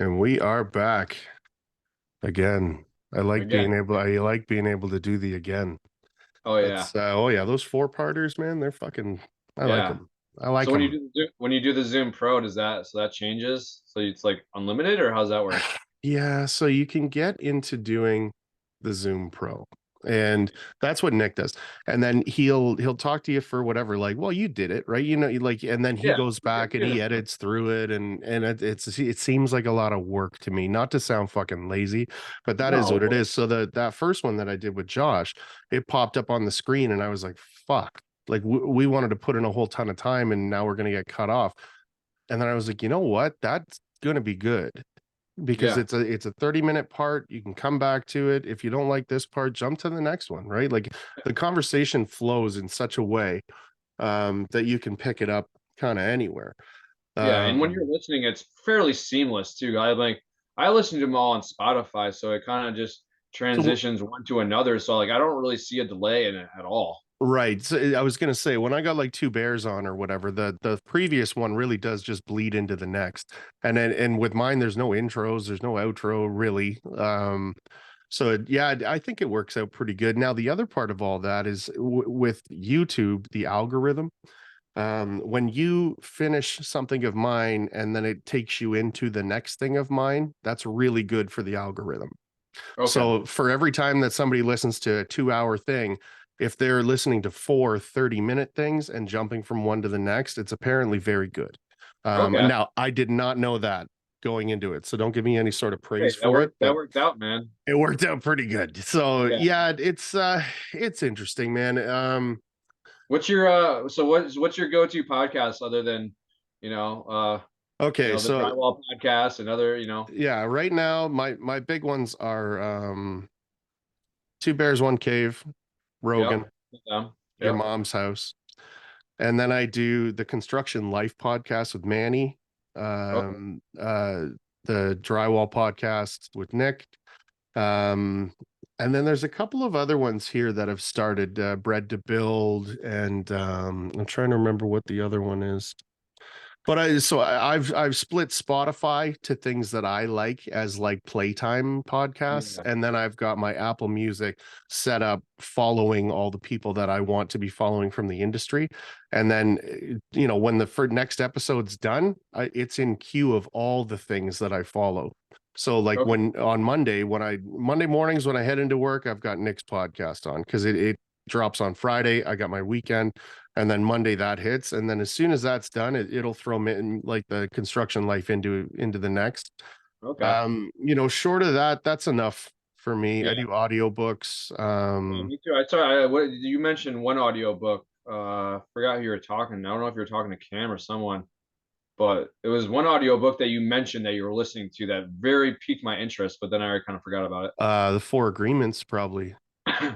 And we are back again. Again. I like being able to do the again. Oh yeah. That's oh yeah, those four-parters, man, they're fucking I like Yeah. them. I like So when you them. do when you do the Zoom Pro, does that changes? So it's like unlimited or how's that work? Yeah, so you can get into doing the Zoom Pro. And that's what Nick does. And then he'll talk to you for whatever, like, well, you did it, right? You know, like, and then he Yeah. goes back and he edits through it, and it seems like a lot of work to me, not to sound fucking lazy, but that is what it No. is. So that first one that I did with Josh, it popped up on the screen, and I was like, fuck. Like we wanted to put in a whole ton of time, and now we're gonna get cut off. And then I was like, you know what? That's gonna be good because Yeah. it's a 30-minute part. You can come back to it. If you don't like this part, jump to the next one, right? Like the conversation flows in such a way that you can pick it up kind of anywhere. Yeah. And when you're um listening, it's fairly seamless too. I listen to them all on Spotify, so it kind of just so transitions one to another. So like I don't really see a delay in it at all. right, so I was gonna say, when I got like two bears on or whatever, the previous one really does just bleed into the next. And with mine, there's no intros, there's no outro really. So yeah, I think it works out pretty good. Now the other part of all that is with YouTube, the algorithm. When you finish something of mine and then it takes you into the next thing of mine, that's really good for the algorithm. Okay. So for every time that somebody listens to a 2 hour thing, if they're listening to four 30-minute things and jumping from one to the next, it's apparently very good. Okay. Now I did not know that going into it, so don't give me any sort of praise Hey, for it, that but worked out, man. it worked out pretty good. So Yeah. yeah, it's interesting, man. What's your what's your go-to podcast other than, you know, Okay, the so Drywall podcast and other, yeah, right now my big ones are Two Bears, One Cave, yep. Rogan, Your Yep. Mom's House. And then I do the Construction Life podcast with Manny, Okay. the Drywall podcast with Nick. Um, and then there's a couple of other ones here that have started, Bread to Build, and I'm trying to remember what the other one is. But I've split Spotify to things that I like as like playtime podcasts, Yeah. and then I've got my Apple Music set up following all the people that I want to be following from the industry. And then when the next episode's done, it's in queue of all the things that I follow. So like Okay. when on Monday mornings when I head into work, I've got Nick's podcast on because it drops on Friday. I got my weekend, and then Monday that hits, and then as soon as that's done, it'll throw me in, like the construction life into the next. Okay. Short of that, that's enough for me. I Yeah. do audiobooks. Yeah, me too. I saw what you mentioned one audiobook. Forgot who you were talking. I don't know if you were talking to Cam or someone, but it was one audiobook that you mentioned that you were listening to that very piqued my interest, but then I kind of forgot about The Four Agreements, probably. it.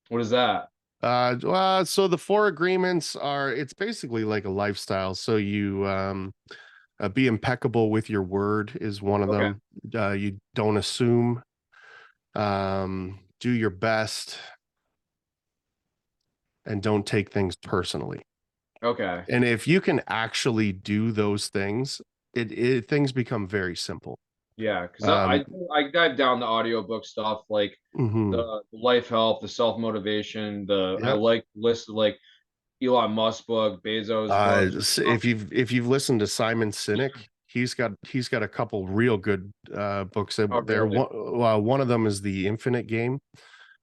What is that? So the Four Agreements are, it's basically like a lifestyle. So you be impeccable with your word is one of Okay. them. You don't assume. Do your best, and don't take things personally. Okay. And if you can actually do those things, things become very simple. Yeah, because Um, I dive down the audiobook stuff like mhm. the life help, the self motivation, I Yeah. like list like Elon Musk book, Bezos book. If you've listened to Simon Sinek, he's got a couple real good books Oh, there. really? One of them is The Infinite Game.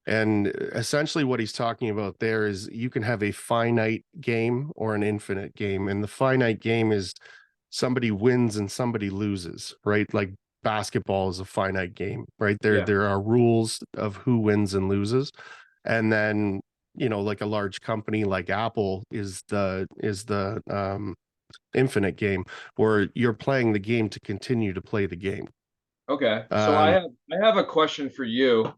And essentially, what he's talking about there is you can have a finite game or an infinite game. And the finite game is somebody wins and somebody loses, right? Like basketball is a finite game, right? There, Yeah. there are rules of who wins and loses. And then, like a large company like Apple is the infinite game where you're playing the game to continue to play the game. Okay. So Um, I have a question for you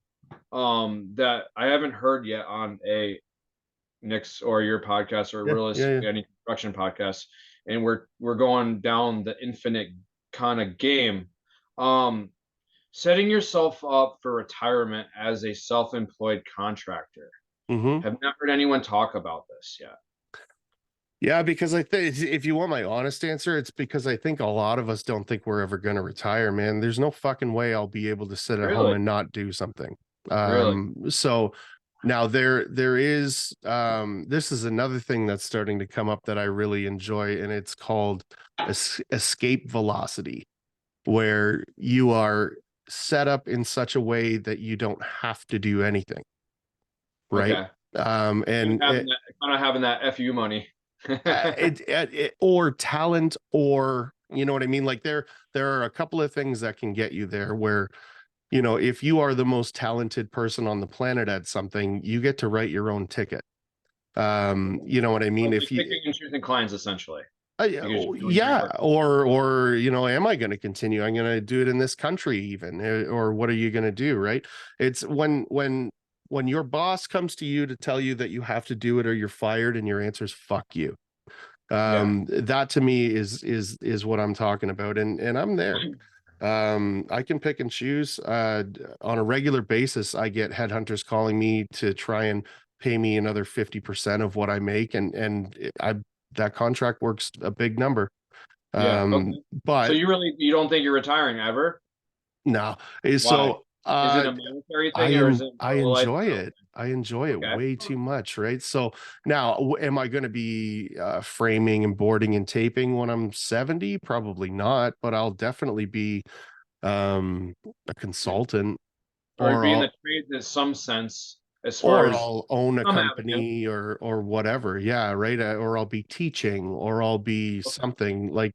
that I haven't heard yet on a Nick's or your podcast or yeah, yeah, yeah. realistically any construction podcast. And we're going down the infinite kind of game. Um Setting yourself up for retirement as a self-employed contractor. Hmm. Have not heard anyone talk about this yet. Yeah, because I think if you want my honest answer, it's because I think a lot of us don't think we're ever going to retire, man. There's no fucking way I'll be able to sit at home Really? and not do something. Really? So now there is this is another thing that's starting to come up that I really enjoy, and it's called escape velocity, where you are set up in such a way that you don't have to do anything, right? Okay. And Kind of having that FU money. or talent, or you know what I mean, like there are a couple of things that can get you there, where if you are the most talented person on the planet at something, you get to write your own ticket. You know what I mean? Like If you picking and choosing clients essentially because oh, you're doing great yeah, work. or am I going to continue? I'm going to do it in this country even, or what are you going to do, right? It's when your boss comes to you to tell you that you have to do it or you're fired, and your answer is fuck you. Yeah. That to me is what I'm talking about, and I'm there. I can pick and choose. On a regular basis, I get headhunters calling me to try and pay me another 50% of what I make, and I that contract works a big number. Yeah. Okay. So But you don't think you're retiring ever? no. Why? So Is it a monetary I thing or is am it I more of a enjoy lifestyle it. thing? I enjoy it Okay. way too much, right? So now, am I going to be framing and boarding and taping when I'm 70? Probably not, but I'll definitely be a consultant, Or or be in the I'll trades in some sense as far as own a some avenue. company, or whatever. Yeah, right. Or I'll be teaching, or I'll be Okay. something like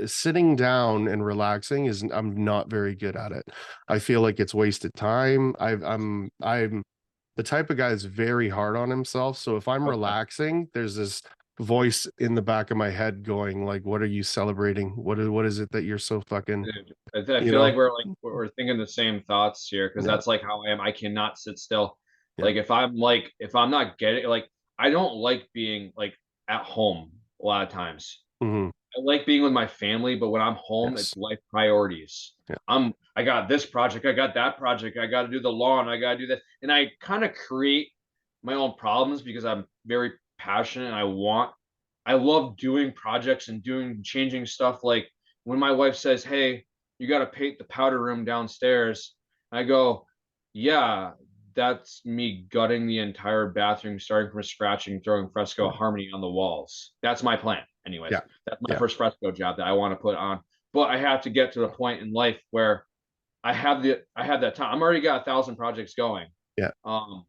sitting down and relaxing is I'm not very good at it. I feel like it's wasted time. I'm the type of guy that's very hard on himself. So if I'm Okay. relaxing, there's this voice in the back of my head going like, what are you celebrating? What is it that you're so fucking, Dude, I you feel know? we're thinking the same thoughts here because Yeah. that's like how I am. I cannot sit still. Yeah. If I'm not getting I don't like being like at home a lot of times. Hmm. I like being with my family, but when I'm home, Yes. it's life priorities. Yeah. I got this project, I got that project, I got to do the lawn, I got to do this, and I kind of create my own problems because I'm very passionate and I love doing projects and doing changing stuff. Like when my wife says, "Hey, you got to paint the powder room downstairs," I go, "Yeah, that's me gutting the entire bathroom, starting from scratch and throwing fresco Yeah. harmony on the walls. That's my plan, anyways. Yeah. That's my Yeah. first fresco job that I want to put on. But I have to get to the point in life where I have that time. I'm already got 1,000 projects going. Yeah. Um,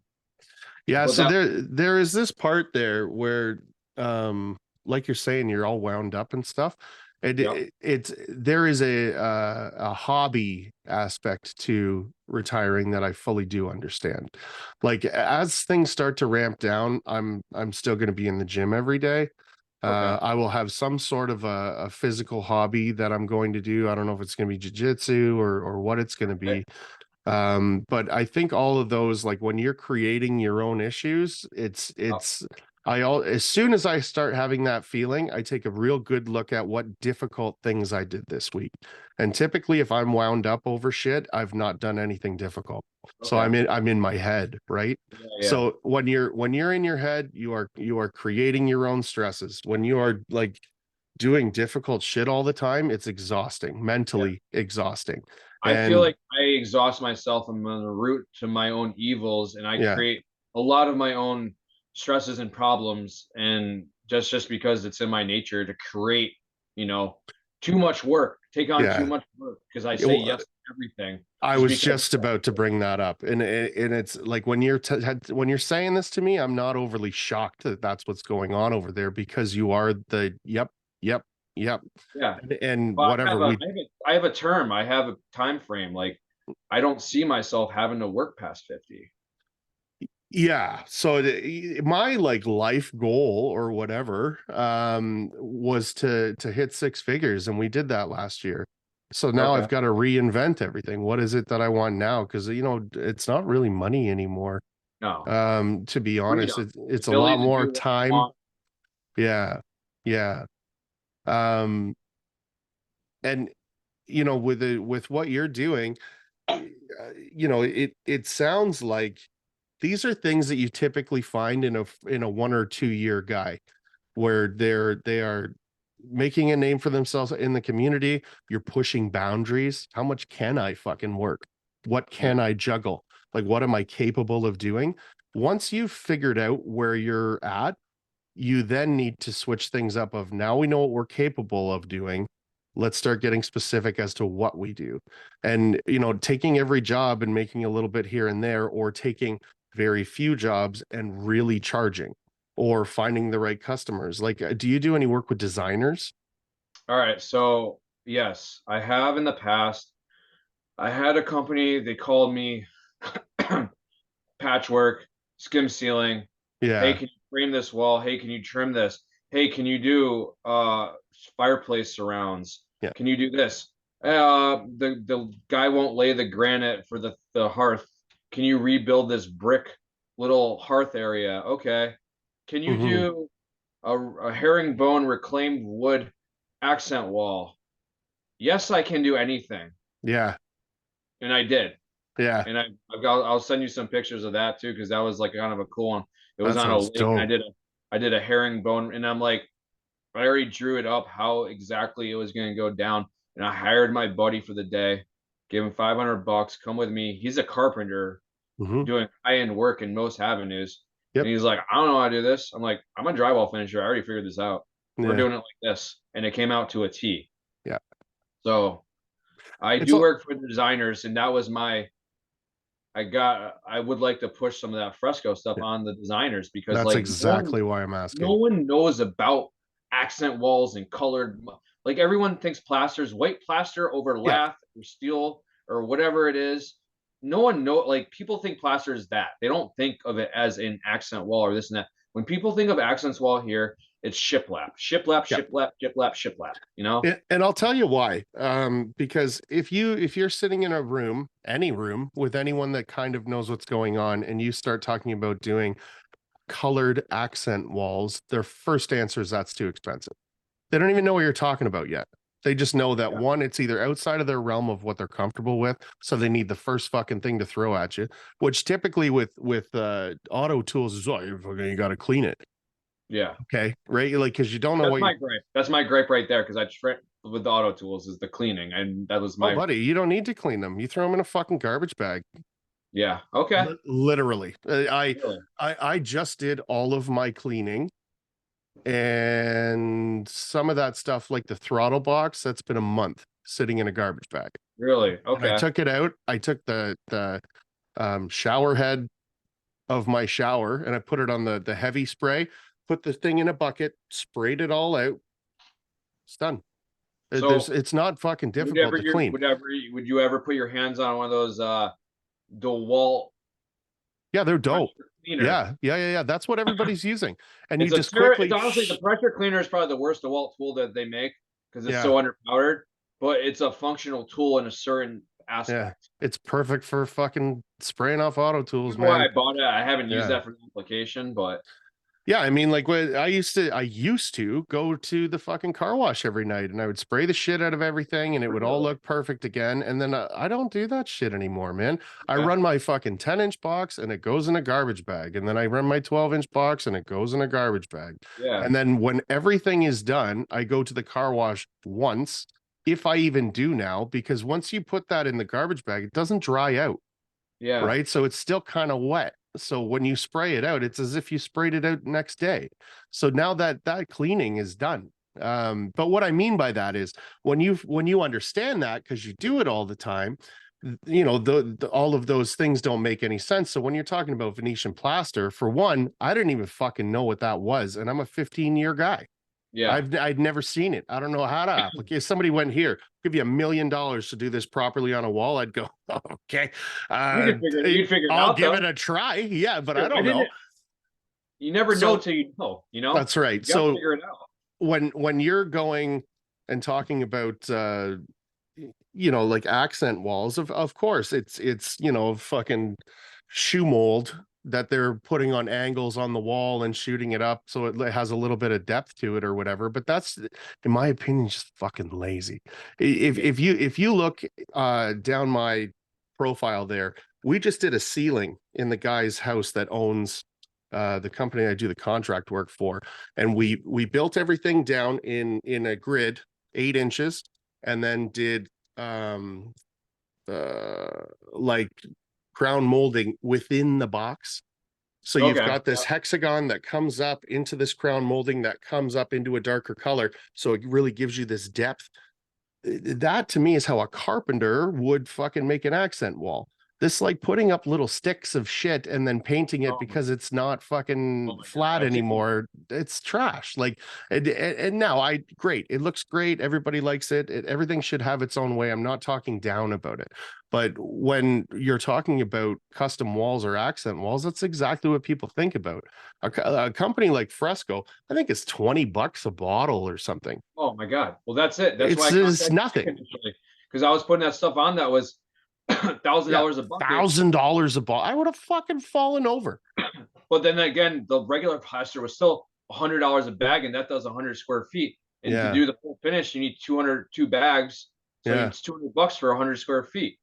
Yeah, but so that there is this part there where like you're saying, you're all wound up and stuff. Yep. It's there is a hobby aspect to retiring that I fully do understand. Like as things start to ramp down, I'm still going to be in the gym every day. Okay. I will have some sort of a physical hobby that I'm going to do. I don't know if it's going to be jujitsu or what it's going to Okay. be. But I think all of those, like when you're creating your own issues, Yep. as soon as I start having that feeling, I take a real good look at what difficult things I did this week. And typically if I'm wound up over shit, I've not done anything difficult. So Okay. I'm in my head, right? Yeah. Yeah. So when you're in your head, you are creating your own stresses. When you are like doing difficult shit all the time, it's exhausting, Yeah. mentally exhausting. I feel And like I exhaust myself. I'm on the route to my own evils, and I yeah, create a lot of my own stresses and problems. And just because it's in my nature to create, you know, too much work, take on too yeah. much work because I It say wa- yes to everything, I just was because. just about to bring that up, and it's like when you're saying this to me, I'm not overly shocked that that's what's going on over there, because you are the yep, yep, yep, Yeah. and Well, whatever we I have a term. I have a time frame. Like I don't see myself having to work past 50. yeah. So my like life goal or whatever was to hit six figures, and we did that last year. So now I've Okay. got to reinvent everything. What is it that I want now? Because it's not really money anymore. No. To be honest, Freedom. it's a lot Ability to more do what you time. want. Yeah. Yeah. Um and with what you're doing, it sounds like these are things that you typically find in a 1 or 2 year guy. where they are making a name for themselves in the community. You're pushing boundaries. How much can I fucking work? What Yeah. can I juggle? Like, what am I capable of doing? Once you've figured out where you're at, you then need to switch things up of, now we know what we're capable of doing. Let's start getting specific as to what we do. And, taking every job and making a little bit here and there, or taking very few jobs and really charging, or finding the right customers. Like, do you do any work with designers? All right. So yes, I have in the past. I had a company, they called me patchwork, skim ceiling. Hey, Yeah. can you frame this wall? Hey, can you trim this? Hey, can you do fireplace surrounds? Yeah. Can you do this? The guy won't lay the granite for the hearth. Can you rebuild this brick little hearth area? Okay. Can you Hmm. do a herringbone reclaimed wood accent wall? Yes, I can do anything. Yeah. And I did. Yeah. And I'll send you some pictures of that too, because that was like kind of a cool one. It was That on a sounds lake, and dope. I did a herringbone, and I'm like, I already drew it up how exactly it was going to go down, and I hired my buddy for the day, gave him $500, come with me. He's a carpenter Hmm. doing high end work in most avenues, and Yep. he's like, I don't know how to do this. I'm like, I'm a drywall finisher. I already figured this out. We're Yeah. doing it like this, and it came out to a T. Yeah. So I It's do all, work for designers, and that was my I would like to push some of that fresco stuff yeah, on the designers, because that's like exactly why I'm no asking. one knows about accent walls and colored, like everyone thinks plaster is white plaster over Yeah. lath or steel or whatever it is. No one know, like people think plaster is that. They don't think of it as an accent wall or this and that. When people think of accents wall here, it's shiplap, shiplap, Yeah. shiplap, shiplap, shiplap, you know? And I'll tell you why. Because if you're sitting in a room, any room, with anyone that kind of knows what's going on, and you start talking about doing colored accent walls, their first answer is that's too expensive. They don't even know what you're talking about yet. They just know that, Yeah. one, it's either outside of their realm of what they're comfortable with, so they need the first fucking thing to throw at you. Which typically with auto tools is, oh, you got to clean it. Yeah. Okay, right? Like, because you don't know That's what you're. my gripe. That's my gripe right there, because with the auto tools is the cleaning, and that was Oh, my buddy, you don't need to clean them. You throw them in a fucking garbage bag. yeah. Okay. Literally. Really? I just did all of my cleaning, and some of that stuff, like the throttle box, that's been a month sitting in a garbage bag. Really? And I Okay. took it out. I took the shower head of my shower, and I put it on the heavy spray, put the thing in a bucket, sprayed it all out. It's done. So It's not fucking would difficult ever to you clean. would you ever put your hands on one of those DeWalt Yeah, they're dope. pressure cleaner? Yeah. That's what everybody's using. And you It's a just terror. It's quickly, honestly, the pressure cleaner is probably the worst DeWalt tool that they make, because it's yeah, so underpowered. But it's a functional tool in a certain yeah. aspect. It's perfect for fucking spraying off auto I tools, don't know why man. I bought it. I haven't used Yeah. that for the application, but Yeah, I mean, like, what I used to go to the fucking car wash every night, and I would spray the shit out of everything, and it would all really, look perfect again. And then I don't do that shit anymore, man. I okay, run my fucking 10-inch box, and it goes in a garbage bag. And then I run my 12-inch box, and it goes in a garbage bag. yeah, And then when everything is done, I go to the car wash once, if I even do now, because once you put that in the garbage bag, it doesn't dry out, yeah, right? So it's still kind of wet. So when you spray it out, it's as if you sprayed it out next day. So now that cleaning is done. But what I mean by that is, when you understand that, because you do it all the time, all of those things don't make any sense. So when you're talking about Venetian plaster, for one, I didn't even fucking know what that was, and I'm a 15-year guy. yeah. I'd never seen it. I don't know how to applicate. If somebody went, here, give you $1 million to do this properly on a wall, I'd go, okay, You'd figure it I'll out give though. it a try. Yeah, but I Sure. Why don't didn't know. it? You never know So till you know. You know, that's right. you got to So figure it out. when you're going and talking about like accent walls, of course it's fucking shoe mold that they're putting on angles on the wall and shooting it up so it has a little bit of depth to it or whatever. But that's, in my opinion, just fucking lazy. if Yeah. if you look down my profile there, we just did a ceiling in the guy's house that owns the company I do the contract work for, and we built everything down in a grid, 8 inches, and then did um like crown molding within the box. So you've Okay. got this hexagon that comes up into this crown molding that comes up into a darker color. So it really gives you this depth. That to me is how a carpenter would fucking make an accent wall. This like putting up little sticks of shit and then painting it Oh, because it's not oh fucking my God. flat I can't even. anymore. It's trash. Like, and now great. It looks great. Everybody likes it. Everything should have its own way. I'm not talking down about it. But when you're talking about custom walls or accent walls, that's exactly what people think about. A company like Fresco, I think it's $20 a bottle or something. Oh my God. Well, that's it. That's why I It's contacted nothing. Nick initially, because I was putting that stuff on that was thousand Yeah, dollars a bucket. $1,000 a ball. I would have fucking fallen over. But then again, the regular plaster was still $100 a bag, and that does 100 square feet. And to Yeah, do the full finish, you need 202 bags. So yeah, it's $200 for 100 square feet.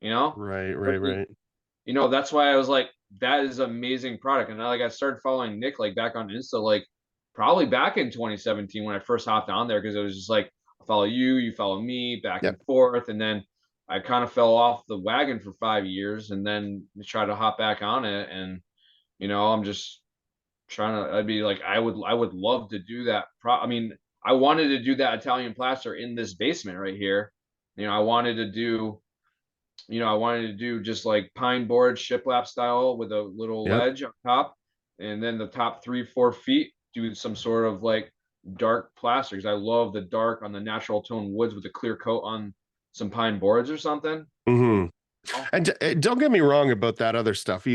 You know, right, right, But right. that's why I was like, that is amazing product. And I started following Nick like back on Insta, like probably back in 2017 when I first hopped on there, because it was just like I follow you, you follow me, back Yeah, and forth, and then I kind of fell off the wagon for 5 years, and then tried to hop back on it, and I'm just trying to. I'd be like, I would love to do that. I mean, I wanted to do that Italian plaster in this basement right here. I wanted to do just like pine board shiplap style with a little yep. ledge on top, and then the top 3-4 feet do some sort of like dark plaster, because I love the dark on the natural tone woods with a clear coat on some pine boards or something. Hmm. Oh, And don't get me wrong about that other stuff.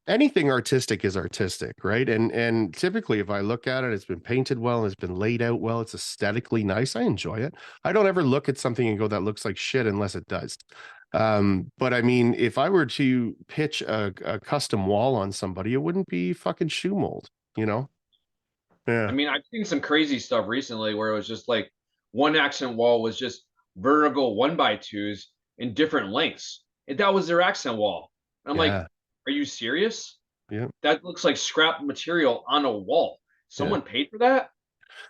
Anything artistic is artistic, right? And typically, if I look at it, it's been painted well, it's been laid out well, it's aesthetically nice. I enjoy it. I don't ever look at something and go, that looks like shit unless it does. But I mean, if I were to pitch a custom wall on somebody, it wouldn't be fucking shoe mold, you know? I Yeah, mean, I've seen some crazy stuff recently where it was just like one accent wall was just vertical 1x2s in different lengths, and that was their accent wall. And I'm like, yeah, are you serious? yeah, That looks like scrap material on a wall. yeah. Someone paid for that?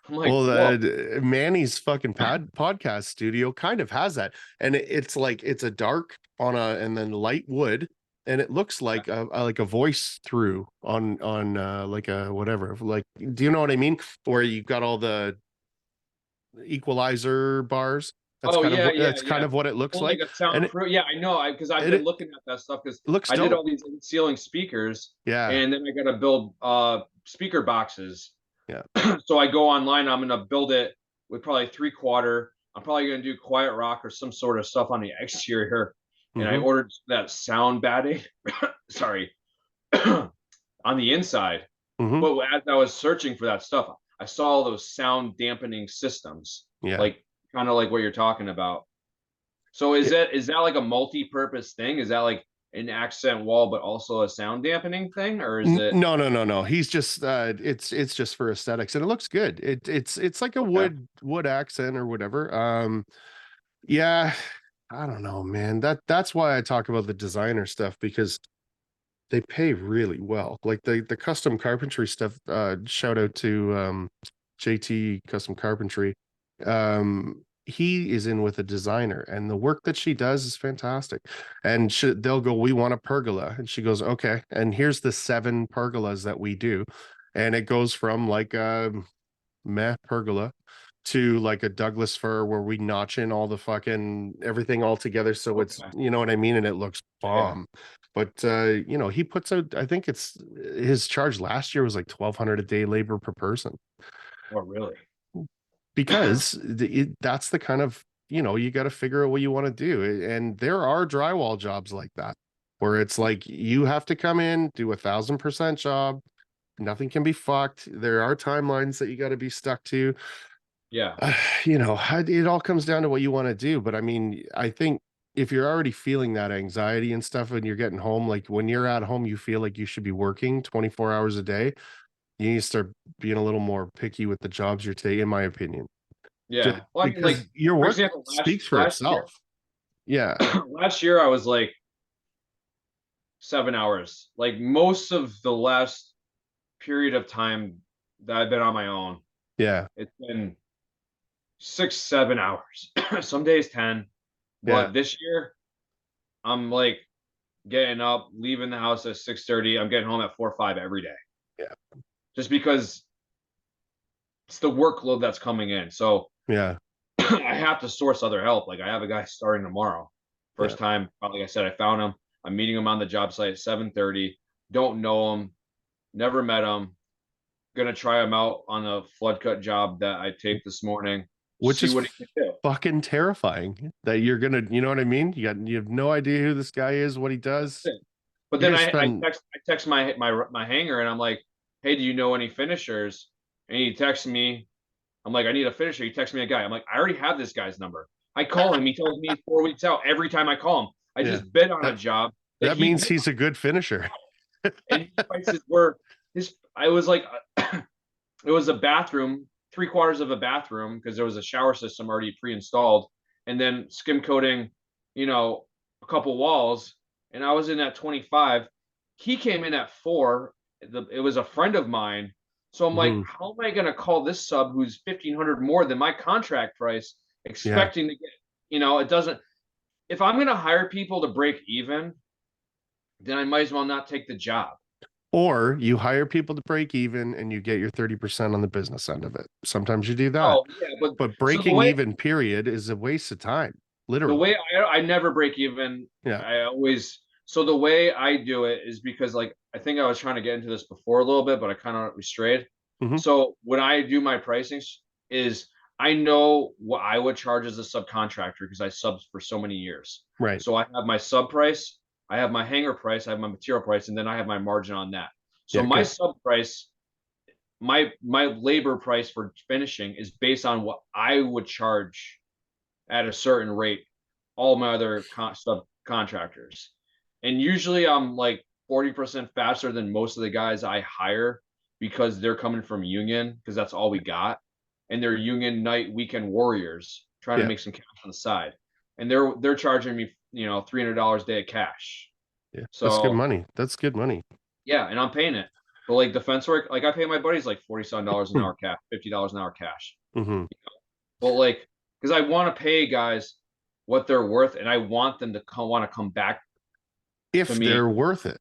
I'm like, Well, whoa. Manny's fucking podcast studio kind of has that, and it's like it's a dark on a and then light wood, and it looks like a voice through on like a whatever. Like, do you know what I mean? Where you've got all the equalizer bars. Oh yeah, yeah, That's kind yeah. of what it looks Well, like like, a and soundproof. Yeah, I know. Because I've been it looking at that stuff, because looks I did dope. all these ceiling speakers, Yeah, and then I got to build speaker boxes. yeah. So I go online. I'm gonna build it with probably 3/4. I'm probably gonna do quiet rock or some sort of stuff on the exterior. And I Mm-hmm. ordered that sound batting. Sorry, on the inside. Mm-hmm. But as I was searching for that stuff, I saw all those sound dampening systems, Yeah. like kind of like what you're talking about. So is that like a multi-purpose thing? Is that like an accent wall, but also a sound dampening thing, or is it No, no, no, no. He's just it's just for aesthetics and it looks good. It's like a okay? wood accent or whatever. Yeah, I don't know, man. That's why I talk about the designer stuff because they pay really well. Like the custom carpentry stuff, shout out to JT Custom Carpentry. He is in with a designer and the work that she does is fantastic. And they'll go, we want a pergola. And she goes, okay. And here's the 7 pergolas that we do. And it goes from like a meh pergola to like a Douglas fir where we notch in all the fucking everything all together. So it's, Okay, you know what I mean? And it looks yeah. bomb. But he puts out, I think it's his charge last year was like 1,200 a day labor per person Oh, really? because that's the kind of, you got to figure out what you want to do. And there are drywall jobs like that where it's like you have to come in, do 1,000% job. Nothing can be fucked. There are timelines that you got to be stuck to. Yeah, uh, it all comes down to what you want to do. But I mean, I think if you're already feeling that anxiety and stuff and you're getting home, like when you're at home, you feel like you should be working 24 hours a day. You need to start being a little more picky with the jobs you're taking, in my opinion, yeah. Well, I mean, like because your for work example, last speaks for last year, itself. Yeah. last year I was like, 7 hours. Like most of the last period of time that I've been on my own, Yeah. it's been 6, 7 hours. Some days 10. Yeah. But this year, I'm like getting up, leaving the house at 6:30. I'm getting home at 4 or 5 every day. Yeah. Just because it's the workload that's coming in. So Yeah. I have to source other help. Like I have a guy starting tomorrow. Yeah. First time, like I said, I found him. I'm meeting him on the job site at 7:30. Don't know him, never met him. Gonna try him out on a flood cut job that I taped this morning. Which See is what he can do. fucking terrifying that you're gonna, you know what I mean? You have no idea who this guy is, what he does. But You're then gonna I spend text my hanger and I'm like, hey, do you know any finishers? And he texts me. I'm like, I need a finisher. He texts me a guy. I'm like, I already have this guy's number. I call him. He tells me 4 weeks out every time I call him. I yeah. just bid on a That job that that he means bid he's a good finisher. on, and his prices were his. I was like, it was a bathroom, 3/4 of a bathroom because there was a shower system already pre-installed, and then skim coating, a couple walls, and I was in at 25. He came in at 4. It was a friend of mine, so I'm like, Mhm. how am I going to call this sub who's 1,500 more than my contract price, Yeah. expecting to get, it doesn't. If I'm going to hire people to break even, then I might as well not take the job. Or you hire people to break even and you get your 30% on the business end of it. Sometimes you do that. Oh yeah, but But so the breaking way even period is a waste of time, the literally. way I never break even. Yeah. I always So the way I do it is because like I think I was trying to get into this before a little bit, but I kind of strayed. Hmm. So when I do my pricing is I know what I would charge as a subcontractor because I subbed for so many years. Right. So I have my sub price, I have my hanger price, I have my material price, and then I have my margin on that. So Yeah, my good. sub price, my labor price for finishing is based on what I would charge at a certain rate all my other subcontractors. And usually I'm like 40% faster than most of the guys I hire because they're coming from union because that's all we got. And they're union night weekend warriors trying to Yeah. make some cash on the side. And they're charging me, $300 a day of cash. Yeah. That's good So money. That's good money. yeah, and I'm paying it. But like defense work, like I pay my buddies like $47 an Hmm. hour cash, $50 an hour cash. Hmm. But like, because I want to pay guys what they're worth, and I want them to want to come back to If me they're worth it,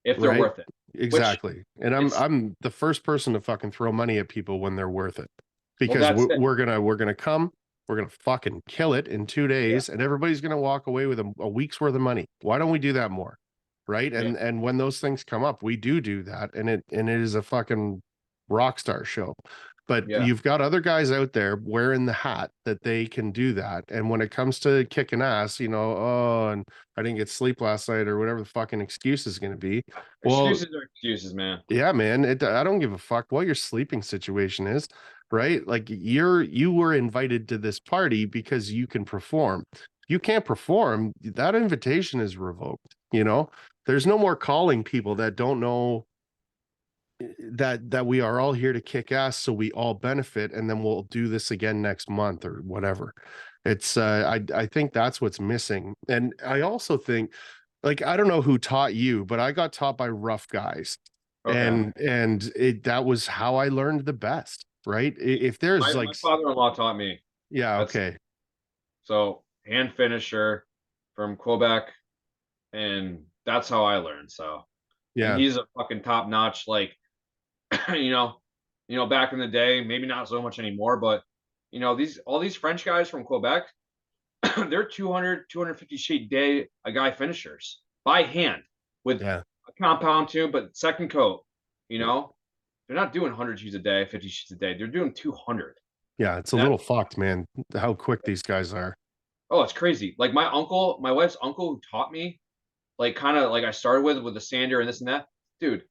if they're right? worth it. Which Exactly. And I'm it's I'm the first person to fucking throw money at people when they're worth it. well, Because that's it. we're gonna come, we're gonna fucking kill it in two Yeah, days, and everybody's gonna walk away with a week's worth of money. Why don't we do that more? Right. yeah, And when those things come up, we do that, and it is a fucking rock star show. But yeah. you've got other guys out there wearing the hat that they can do that. And when it comes to kicking ass, oh, and I didn't get sleep last night or whatever the fucking excuse is going to be. Well, Excuses are excuses, man. yeah, man. I don't give a fuck what your sleeping situation is, right? Like you were invited to this party because you can perform. You can't perform, that invitation is revoked. There's no more calling people that don't know that we are all here to kick ass so we all benefit, and then we'll do this again next month or whatever. It's I think that's what's missing. And I also think, like, I don't know who taught you, but I got taught by rough guys, Okay. and that was how I learned the best, right? If there's My like, father-in-law taught me. yeah, That's okay, so hand finisher from Quebec, and that's how I learned. So, and yeah, he's a fucking top notch, like you know, back in the day, maybe not so much anymore, but these all these French guys from Quebec, they're 200, 250 sheet day a guy finishers by hand with yeah, a compound too, but second coat, you yeah, know, they're not doing 100 sheets a day, 50 sheets a day. They're doing 200. yeah. It's a And that, little fucked, man, how quick these guys are. oh, it's crazy. Like my wife's uncle who taught me, like kind of like I started with the sander and this and that, dude,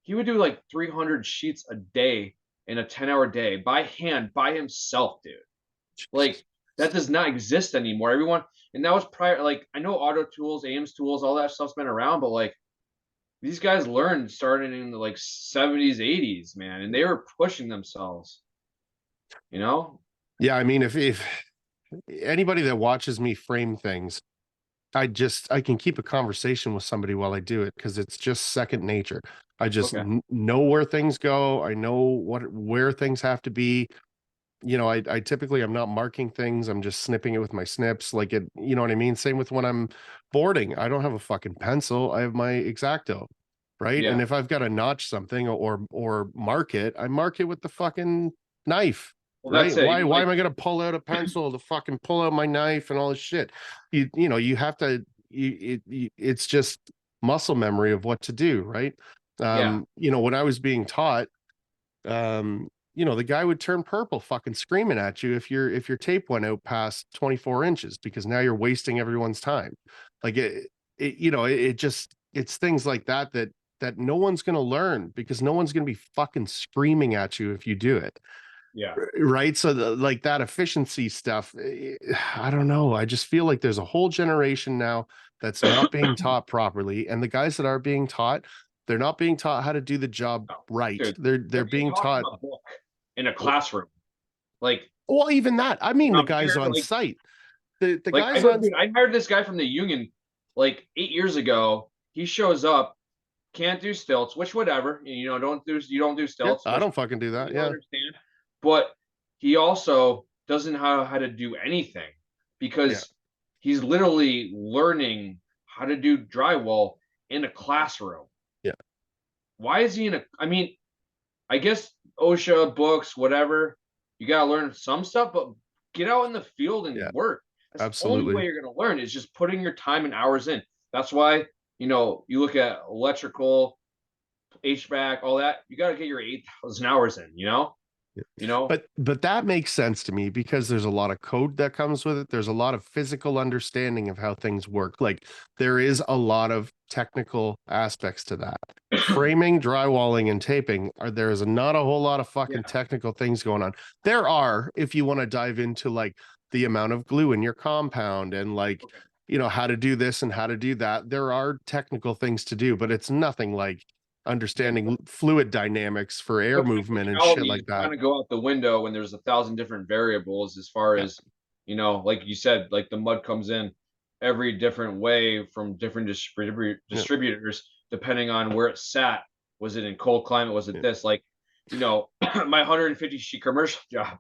he would do like 300 sheets a day in a 10-hour day by hand by himself, dude. Like that does not exist anymore. Everyone, and that was prior. Like I know auto tools, Ames tools, all that stuff's been around, but like these guys learned starting in the like 70s, 80s, man, and they were pushing themselves. You know? Yeah, I mean, if anybody that watches me frame things I can keep a conversation with somebody while I do it because it's just second nature. I just Okay. know where things go. I know where things have to be. I typically I'm not marking things. I'm just snipping it with my snips. Like it, you know what I mean? Same with when I'm boarding. I don't have a fucking pencil. I have my X-Acto, right? And Yeah. if I've got to notch something or mark it, I mark it with the fucking knife, Well, that's right? it. Why You why like, am I gonna pull out a pencil to fucking pull out my knife and all this shit? You have to it's just muscle memory of what to do, right? yeah. When I was being taught, the guy would turn purple fucking screaming at you if your tape went out past 24 inches because now you're wasting everyone's time. Like it just it's things like that no one's going to learn because no one's going to be fucking screaming at you if you do it. Yeah. Right? So like that efficiency stuff, I don't know. I just feel like there's a whole generation now that's not being taught properly, and the guys that are being taught, they're not being taught how to do the job No, right. dude, They're they're being being taught from taught. a book in a classroom. Like, Well, even that. I mean, the I'm guys here, on like, site. The like I guys go, on dude. I hired this guy from the union like 8 years ago. He shows up, can't do stilts, which whatever, don't do Yeah, stilts, I which don't fucking do that. you don't Yeah. understand. But he also doesn't know how to do anything Yeah. because he's literally learning how to do drywall in a classroom. Yeah. Why is he in a? I mean, I guess OSHA books, whatever. You gotta learn some stuff, but get out in the field Yeah. and work. That's the only way Absolutely. you're gonna learn is just putting your time and hours in. That's why you look at electrical, HVAC, all that. You gotta get your 8,000 hours in. Yeah. You know. But that makes sense to me because there's a lot of code that comes with it. There's a lot of physical understanding of how things work. Like there is a lot of technical aspects to that. Framing, drywalling, and taping there is not a whole lot of fucking Yeah. technical things going on. There are, if you want to dive into like the amount of glue in your compound and like, Okay. how to do this and how to do that. There are technical things to do, but it's nothing like Yeah. understanding fluid dynamics for air The movement and shit practicalities like that. kind of go out the window when there's 1,000 different variables as far Yeah, as, like you said, like the mud comes in every different way from different yeah, distributors, depending on where it sat. Was it in cold climate? Was it yeah, this? Like, my 150 sheet commercial job,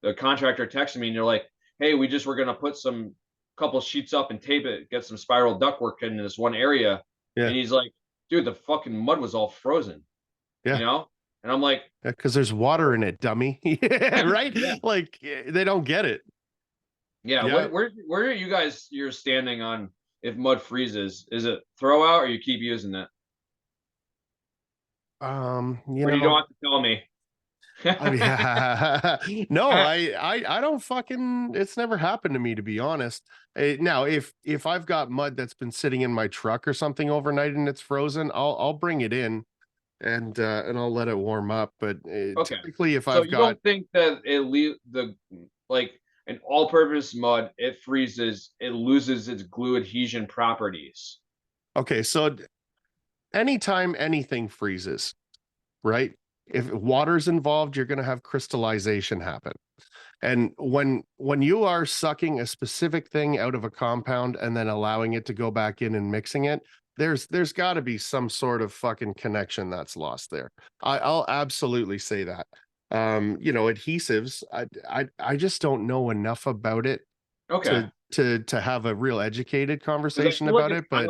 the contractor texted me and they're like, hey, we just were going to put some couple sheets up and tape it, get some spiral ductwork in this one area. yeah, And he's like, dude, the fucking mud was all frozen, you yeah. know? And I'm like, Because there's water in it, dummy. Yeah, right? yeah. Like they don't get it. Yeah, Yeah. where are you guys you're standing on if mud freezes? Is it throw out or you keep using it? Um, you Or you don't know, have to tell me. I mean, no, I don't fucking. It's never happened to me, to be honest. Now, if I've got mud that's been sitting in my truck or something overnight and it's frozen, I'll bring it in and I'll let it warm up. But Okay. typically, if So I've you got don't think that it leave the like an all-purpose mud, it freezes, it loses its glue adhesion properties. okay, so anytime anything freezes, right? If water's involved, you're going to have crystallization happen. And when you are sucking a specific thing out of a compound and then allowing it to go back in and mixing it, there's got to be some sort of fucking connection that's lost there. I'll absolutely say that. Adhesives, I just don't know enough about it Okay. to have a real educated Because I conversation feel like about it, but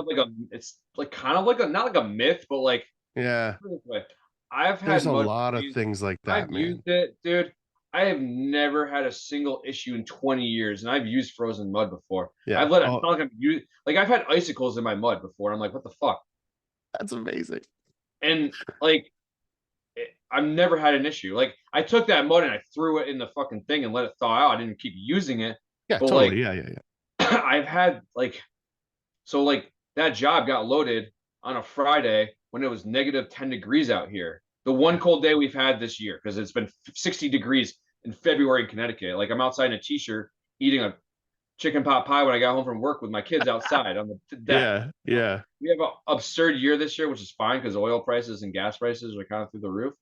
it's like kind of like a not like a myth, but like yeah, put it this way, I've there's had a mud lot of freeze. things like I've that, man. used it, dude. I have never had a single issue in 20 years, and I've used frozen mud before. Yeah. I've let it. It's Oh, not like I've had icicles in my mud before. I'm like, what the fuck? that's amazing. And like, I've never had an issue. Like, I took that mud and I threw it in the fucking thing and let it thaw out. I didn't keep using it, Yeah, but like, totally. Yeah, yeah, yeah. I've had like, so like that job got loaded on a Friday when it was negative 10 degrees out here. The one Yeah. cold day we've had this year because it's been 60 degrees in February in Connecticut. Like I'm outside in a t-shirt eating a chicken pot pie when I got home from work with my kids outside on the deck. Yeah, yeah. We have an absurd year this year, which is fine because oil prices and gas prices are kind of through the roof.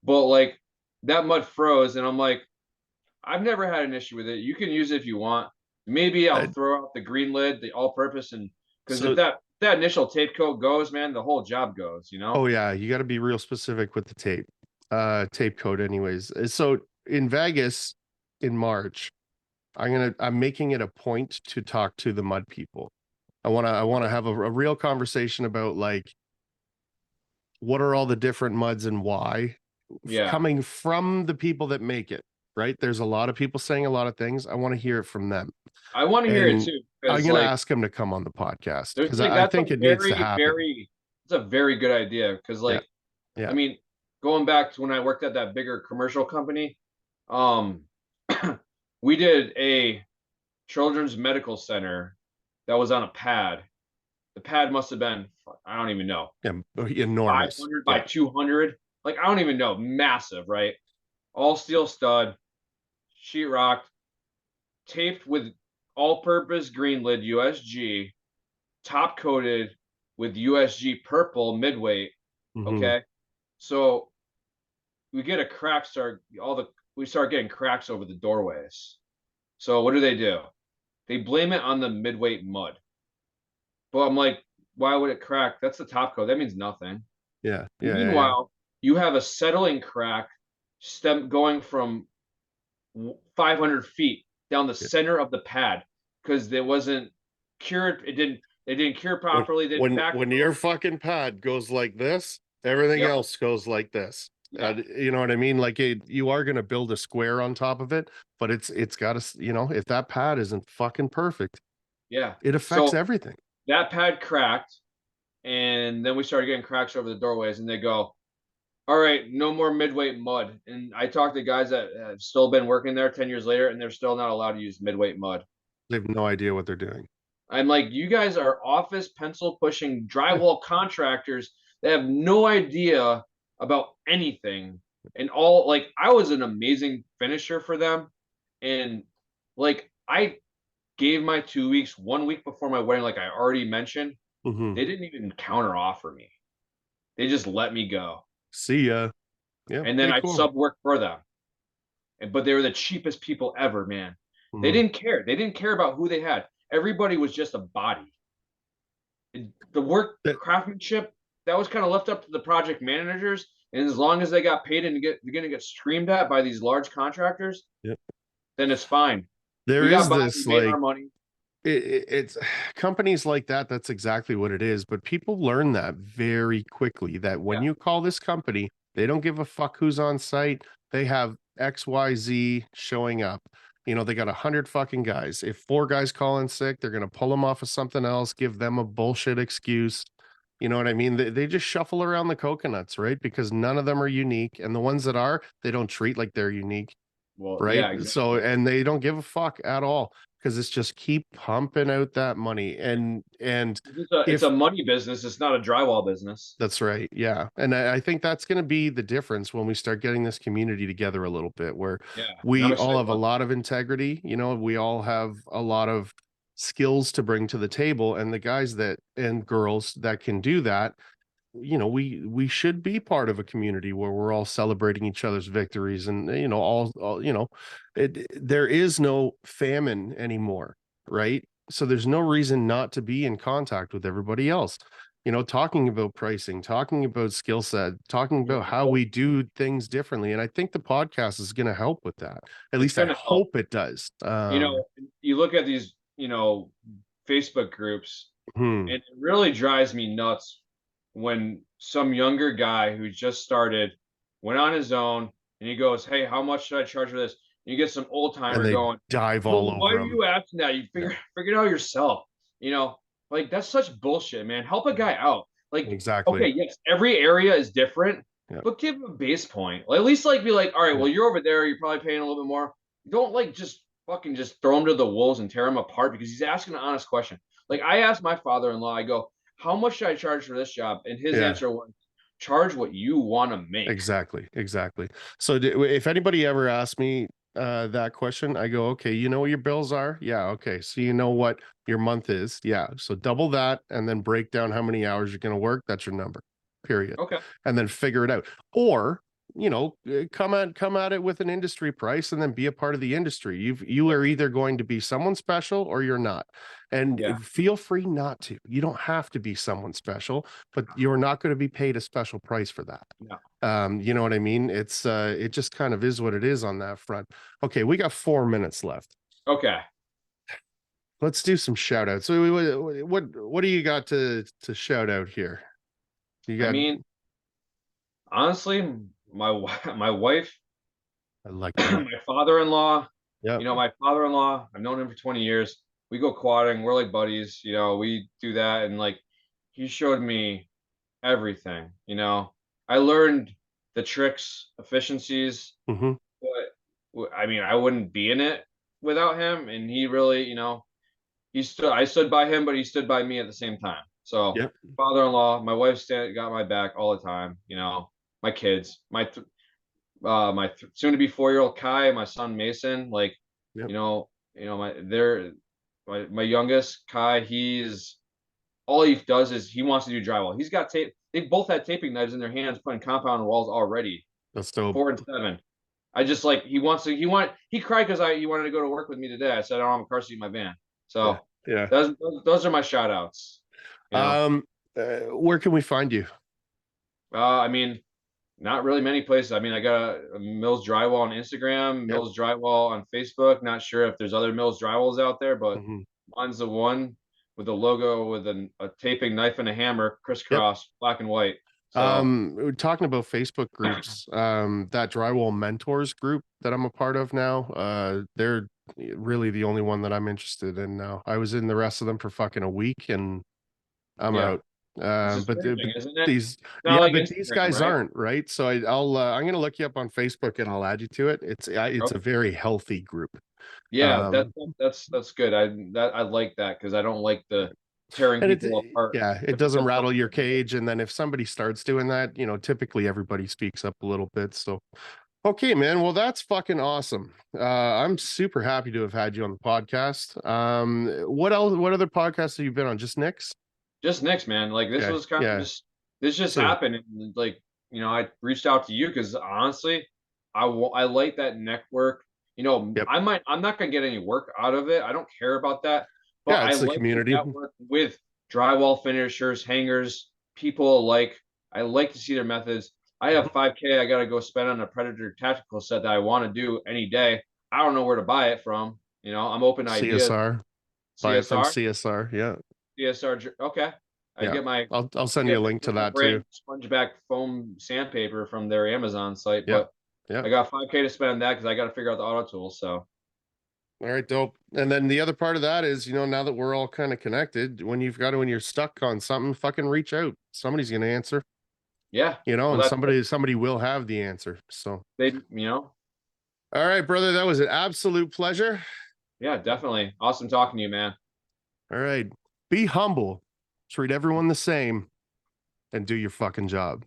But like that mud froze, and I'm like, I've never had an issue with it. You can use it if you want. Maybe I'll Uh, throw out the green lid, the all-purpose, and because if so, that initial tape coat goes, man, the whole job goes. oh yeah, you got to be real specific with the tape code anyways. So in Vegas in March, I'm making it a point to talk to the mud people. I want to have a real conversation about like what are all the different muds and why Yeah, coming from the people that make it, right? There's a lot of people saying a lot of things. I want to hear it from them. I want to hear it And too I'm because going to like ask them to come on the podcast there's because like I that's a think it needs to very happen. very it's a very good idea because Yeah. like I Yeah. mean going back to when I worked at that bigger commercial company, um, we did a children's medical center that was on a pad. The pad must have been I don't even know Yeah. Enormous. 500 by Yeah. 200. Like I don't even know, massive, right? All steel stud, sheetrock, taped with all-purpose green lid USG, top coated with USG purple midweight. Hmm. Okay, so we get a crack start. We start getting cracks over the doorways. So what do? They blame it on the midweight mud. But I'm like, why would it crack? That's the top coat. That means nothing. Yeah. Yeah. Yeah. Yeah. Meanwhile, you have a settling crack stem going from 500 feet down the Yeah. center of the pad because it wasn't cured. They didn't cure When properly. They didn't when backfill. your fucking pad goes like this, everything Yep. else goes like this. Yeah. You know what I mean? Like you are going to build a square on top of it, but it's got to, if that pad isn't fucking perfect, Yeah. it affects So everything. that pad cracked, and then we started getting cracks over the doorways, and they go, "All right, no more midweight mud." And I talked to guys that have still been working there 10 years later, and they're still not allowed to use midweight mud. They have no idea what they're doing. I'm like, you guys are office pencil pushing drywall contractors that have no idea about anything. And all like I was an amazing finisher for them. And like I gave my 2 weeks, 1 week before my wedding, like I already mentioned, Hmm. they didn't even counter offer me. They just let me go. See ya. Yeah. And then Okay, I cool. sub work for them. But they were the cheapest people ever, man. They Hmm. didn't care. They didn't care about who they had. Everybody was just a body. The work That, craftsmanship that was kind of left up to the project managers, and as long as they got paid and going to get streamed at by these large contractors, yeah. then it's fine. There We got is by, we this made our like money. it's companies like that. That's exactly what it is. But people learn that very quickly that when Yeah, you call this company, they don't give a fuck who's on site. They have XYZ showing up. They got 100 fucking guys. If 4 guys call in sick, they're gonna pull them off of something else, give them a bullshit excuse. You know what I mean? They just shuffle around the coconuts, right? Because none of them are unique, and the ones that are, they don't treat like they're unique, well, right? yeah, So, exactly. and they don't give a fuck at all because it's just keep pumping out that money. And It's a if money business. It's not a drywall business. that's right, yeah. And I think that's going to be the difference when we start getting this community together a little bit, where Yeah, and I'm we all excited have a about lot of integrity. We all have a lot of skills to bring to the table, and the guys that and girls that can do that, we should be part of a community where we're all celebrating each other's victories, and there is no famine anymore, right? So there's no reason not to be in contact with everybody else, talking about pricing, talking about skill set, talking that. about how we do things differently. And I think the podcast is going to help with that. At It's least I gonna help. hope it does. You look at these, Facebook groups, Hmm. and it really drives me nuts when some younger guy who just started went on his own and he goes, "Hey, how much should I charge for this?" And you get some old And timer they going, dive "Well, all why over are them. you asking that? You Yeah, figure it out yourself." You know, like that's such bullshit, man. Help a guy out. Like, exactly. okay, yes, every area is different, Yeah, but give him a base point. Like, at least like be like, all right, yeah. well, you're over there, you're probably paying a little bit more. Don't like just fucking just throw him to the wolves and tear him apart because he's asking an honest question. Like I asked my father-in-law, I go, how much should I charge for this job? And his Yeah. answer was, charge what you want to make. Exactly, exactly. So if anybody ever asks me that question, I go, okay, you know what your bills are? Yeah, okay. So you know what your month is? Yeah. So double that and then break down how many hours you're going to work. That's your number. Period. Okay. And then figure it out. Or come at it with an industry price and then be a part of the industry. You are either going to be someone special or you're not. And Yeah. feel free not to. You don't have to be someone special, but you're not going to be paid a special price for that. No. You know what I mean? It just kind of is what it is on that front. Okay, we got 4 minutes left. Okay. Let's do some shout outs. So what do you got to shout out here? You I got mean, honestly, my wife, I like that. my father-in-law, Yeah. my father-in-law, I've known him for 20 years. We go quadding, we're like buddies, we do that, and like he showed me everything. I learned the tricks, efficiencies, Hmm. but I mean, I wouldn't be in it without him, and he really, I stood by him, but he stood by me at the same time. So, Yep. father-in-law, my wife got my back all the time. My kids, my soon to be 4-year-old Kai, my son Mason, like, Yep. my youngest Kai, all he does is he wants to do drywall. He's got tape. They both had taping knives in their hands, putting compound on walls already. That's dope. 4 and 7. I just like he cried because he wanted to go to work with me today. I said I don't have a car seat in my van. Yeah. So Yeah. those are my shout outs. Where can we find you? I mean, not really many places. I mean, I got a Mills Drywall on Instagram, Yep. Mills Drywall on Facebook. Not sure if there's other Mills Drywalls out there, but Hmm. mine's the one with the logo with a taping knife and a hammer, crisscross, black and white. So We're talking about Facebook groups. That Drywall Mentors group that I'm a part of now, they're really the only one that I'm interested in now. I was in the rest of them for fucking a week and I'm yeah, out. it's But discouraging, isn't it? these, It's not like but these Instagram, guys right? aren't, right? So I'm gonna look you up on Facebook and I'll add you to it. It's a Okay. very healthy group. Yeah, Um, that's good. I like that because I don't like the tearing and people apart. yeah, it doesn't Typical rattle your social media. cage. And then if somebody starts doing that, typically everybody speaks up a little bit. So okay, man. Well, that's fucking awesome. I'm super happy to have had you on the podcast. What else? What other podcasts have you been on? Just Nick's? Just Nick's, man. Like this Okay, was kind of yeah. this just So, happened. And, like, I reached out to you because honestly, I like that network. yep. I'm not gonna get any work out of it. I don't care about that. But Yeah, I it's the like to community. network with drywall finishers, hangers, people alike. I like to see their methods. I have 5K I gotta go spend on a Predator tactical set that I want to do any day. I don't know where to buy it from. I'm open to ideas. CSR. Buy it from CSR? CSR. Yeah, CSR. Okay. I yeah. get my I'll I send you a get link to the that too. brand spongeback foam sandpaper from their Amazon site, Yeah, but yeah. I got 5K to spend on that because I got to figure out the auto tools. So All right, dope. And then the other part of that is, now that we're all kind of connected, when you're stuck on something, fucking reach out. Somebody's gonna answer. yeah, well And that's somebody will have the answer. So, they. all right, brother, that was an absolute pleasure. Yeah, definitely awesome talking to you, man. All right, be humble, treat everyone the same, and do your fucking job.